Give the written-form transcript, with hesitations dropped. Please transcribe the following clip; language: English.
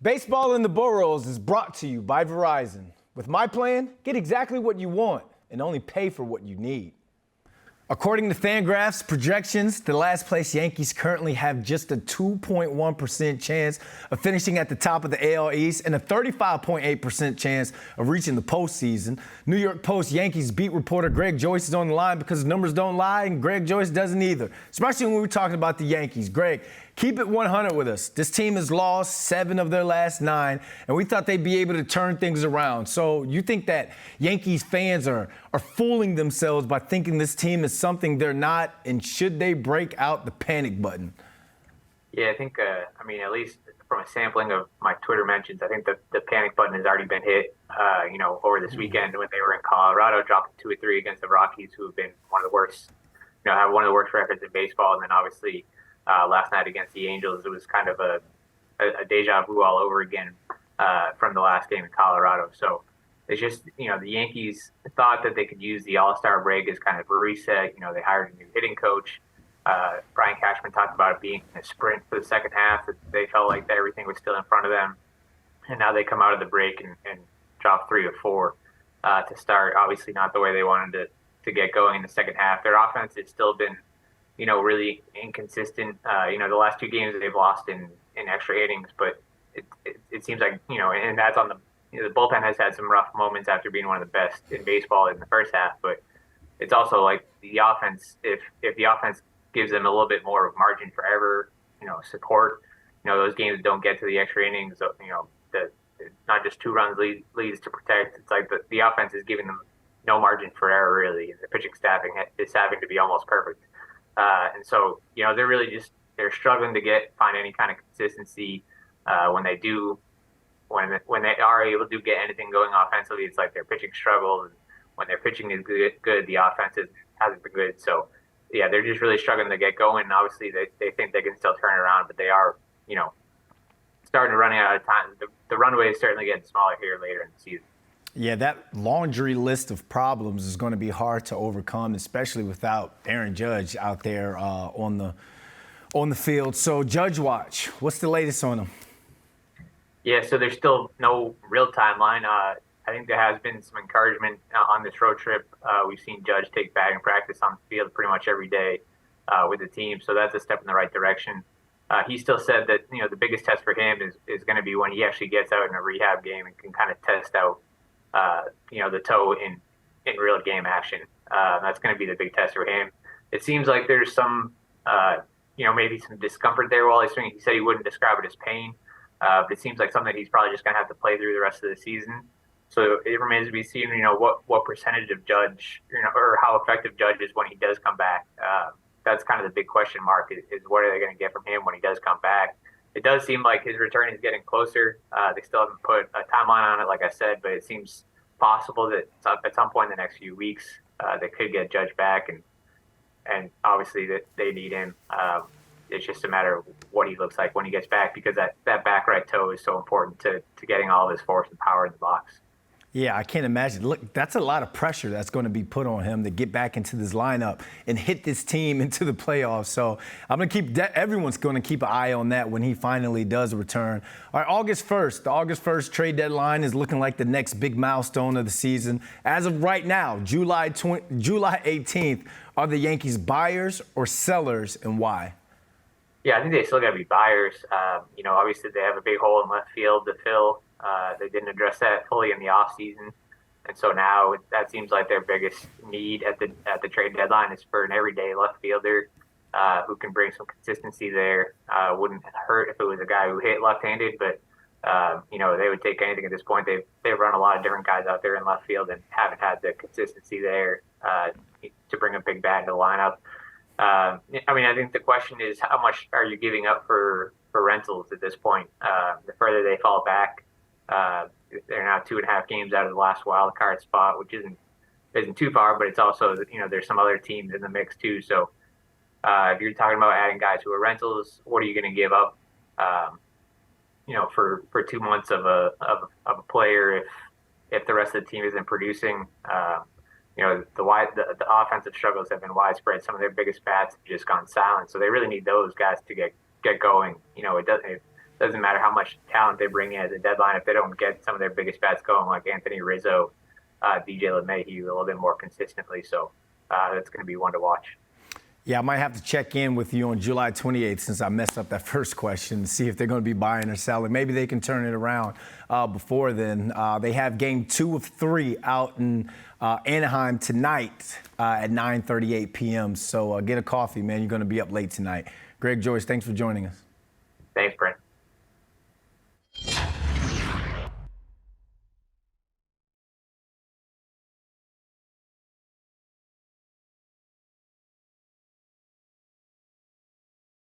Baseball in the Boroughs is brought to you by Verizon. With my plan, get exactly what you want and only pay for what you need. According to Fangraphs projections, the last place Yankees currently have just a 2.1% chance of finishing at the top of the AL East and a 35.8% chance of reaching the postseason. New York Post Yankees beat reporter Greg Joyce is on the line because numbers don't lie, and Greg Joyce doesn't either, especially when we're talking about the Yankees. Greg, keep it 100 with us. This team has lost 7 of their last 9, and we thought they'd be able to turn things around. So you think that Yankees fans are fooling themselves by thinking this team is something they're not, and should they break out the panic button? Yeah, I think, at least from a sampling of my Twitter mentions, I think the panic button has already been hit, over this weekend when they were in Colorado, dropping 2 or 3 against the Rockies, who have been one of the worst, have one of the worst records in baseball. And then obviously last night against the Angels, it was kind of a deja vu all over again from the last game in Colorado. So it's just, the Yankees thought that they could use the All-Star break as kind of a reset. They hired a new hitting coach. Brian Cashman talked about it being a sprint for the second half. That they felt like that everything was still in front of them. And now they come out of the break and drop 3 or 4 to start. Obviously not the way they wanted to get going in the second half. Their offense has still been, really inconsistent. The last 2 games they've lost in extra innings, but it seems like, and that's on the bullpen has had some rough moments after being one of the best in baseball in the first half, but it's also like the offense, if the offense gives them a little bit more margin for error, support, those games don't get to the extra innings, not just 2 runs leads to protect. It's like the offense is giving them no margin for error, really. The pitching staffing is having to be almost perfect. And so, they're really they're struggling to find any kind of consistency when they are able to get anything going offensively. It's like their pitching struggles, and when their pitching is good, the offense hasn't been good. So, yeah, they're just really struggling to get going. And obviously, they think they can still turn it around, but they are, starting to run out of time. The runway is certainly getting smaller here later in the season. Yeah, that laundry list of problems is going to be hard to overcome, especially without Aaron Judge out there on the field. So, Judge Watch, what's the latest on him? Yeah, so there's still no real timeline. I think there has been some encouragement on this road trip. We've seen Judge take batting practice on the field pretty much every day with the team, so that's a step in the right direction. He still said that the biggest test for him is going to be when he actually gets out in a rehab game and can kind of test out the toe in real game action. That's going to be the big test for him. It seems like there's some maybe some discomfort there while he's swinging. He said he wouldn't describe it as pain. But it seems like something that he's probably just going to have to play through the rest of the season. So it remains to be seen, what percentage of Judge, or how effective Judge is when he does come back. That's kind of the big question mark is what are they going to get from him when he does come back? It does seem like his return is getting closer. They still haven't put a timeline on it, like I said, but it seems possible that at some point in the next few weeks they could get Judge back, and obviously that they need him. It's just a matter of what he looks like when he gets back, because that back right toe is so important to getting all of his force and power in the box. Yeah, I can't imagine. Look, that's a lot of pressure that's going to be put on him to get back into this lineup and hit this team into the playoffs. So I'm going to everyone's going to keep an eye on that when he finally does return. All right, August 1st. The August 1st trade deadline is looking like the next big milestone of the season. As of right now, July 18th, are the Yankees buyers or sellers, and why? Yeah, I think they still got to be buyers. Obviously they have a big hole in left field to fill. They didn't address that fully in the offseason. And so now that seems like their biggest need at the trade deadline is for an everyday left fielder who can bring some consistency there. Wouldn't hurt if it was a guy who hit left-handed, but they would take anything at this point. They've run a lot of different guys out there in left field and haven't had the consistency there to bring a big bat into the lineup. I think the question is, how much are you giving up for rentals at this point? The further they fall back, they're now 2.5 games out of the last wild card spot, which isn't too far, but it's also, there's some other teams in the mix too. So if you're talking about adding guys who are rentals, what are you going to give up, for 2 months of a player if the rest of the team isn't producing? The offensive struggles have been widespread. Some of their biggest bats have just gone silent. So they really need those guys to get going. doesn't matter how much talent they bring in at the deadline, if they don't get some of their biggest bats going, like Anthony Rizzo, DJ LeMahieu, a little bit more consistently. So that's going to be one to watch. Yeah, I might have to check in with you on July 28th since I messed up that first question to see if they're going to be buying or selling. Maybe they can turn it around before then. They have game 2 of 3 out in Anaheim tonight at 9:38 p.m. So get a coffee, man. You're going to be up late tonight. Greg Joyce, thanks for joining us. Thanks, Brent.